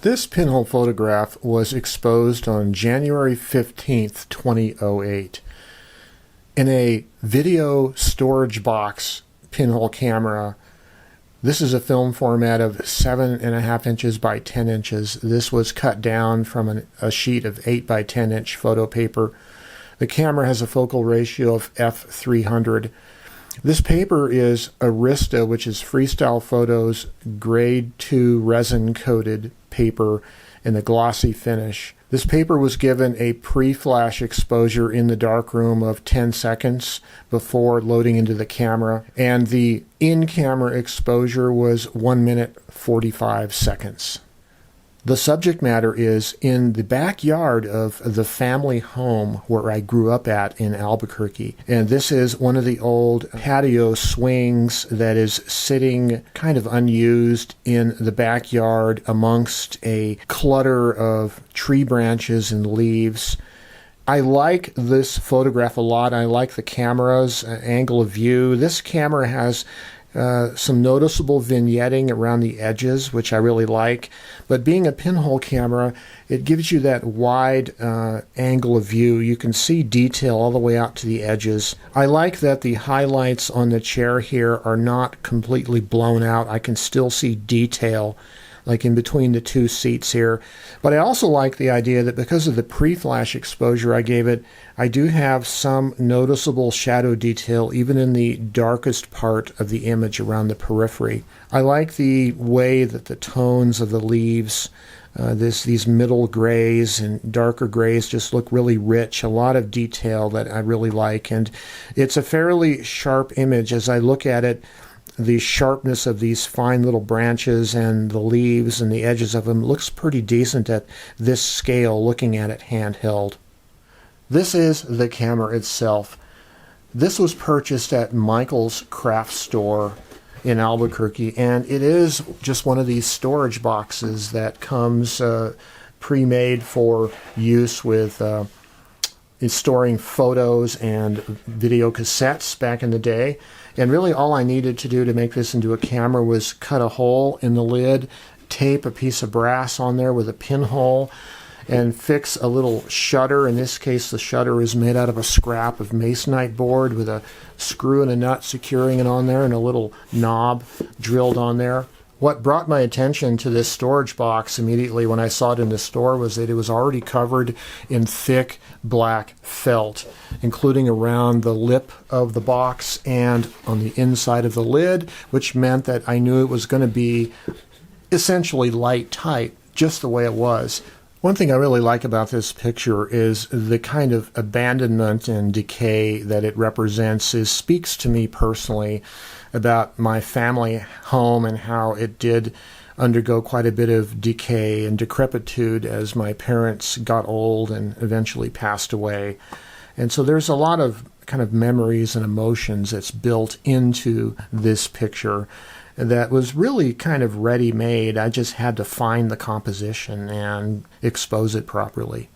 This pinhole photograph was exposed on January 15th, 2008. In a video storage box pinhole camera, this is a film format of 7.5 inches by 10 inches. This was cut down from a sheet of 8 by 10 inch photo paper. The camera has a focal ratio of f/300. This paper is Arista, which is Freestyle Photos grade 2 resin coated paper in a glossy finish. This paper was given a pre-flash exposure in the darkroom of 10 seconds before loading into the camera, and the in-camera exposure was 1 minute 45 seconds. The subject matter is in the backyard of the family home where I grew up at in Albuquerque. And this is one of the old patio swings that is sitting kind of unused in the backyard amongst a clutter of tree branches and leaves. I like this photograph a lot. I like the camera's angle of view. This camera has some noticeable vignetting around the edges, which I really like. But being a pinhole camera, it gives you that wide angle of view. You can see detail all the way out to the edges. I like that the highlights on the chair here are not completely blown out. I can still see detail like in between the two seats here. But I also like the idea that because of the pre-flash exposure I gave it, I do have some noticeable shadow detail even in the darkest part of the image around the periphery. I like the way that the tones of the leaves, these middle grays and darker grays just look really rich, a lot of detail that I really like. And it's a fairly sharp image. As I look at it, the sharpness of these fine little branches and the leaves and the edges of them looks pretty decent at this scale, looking at it handheld. This is the camera itself. This was purchased at Michael's craft store in Albuquerque, and it is just one of these storage boxes that comes pre-made for use with storing photos and video cassettes back in the day. And really all I needed to do to make this into a camera was cut a hole in the lid, tape a piece of brass on there with a pinhole, and fix a little shutter. In this case, the shutter is made out of a scrap of masonite board with a screw and a nut securing it on there and a little knob drilled on there. What brought my attention to this storage box immediately when I saw it in the store was that it was already covered in thick black felt, including around the lip of the box and on the inside of the lid, which meant that I knew it was going to be essentially light tight, just the way it was. One thing I really like about this picture is the kind of abandonment and decay that it represents speaks to me personally about my family home and how it did undergo quite a bit of decay and decrepitude as my parents got old and eventually passed away. And so there's a lot of kind of memories and emotions that's built into this picture that was really kind of ready-made. I just had to find the composition and expose it properly.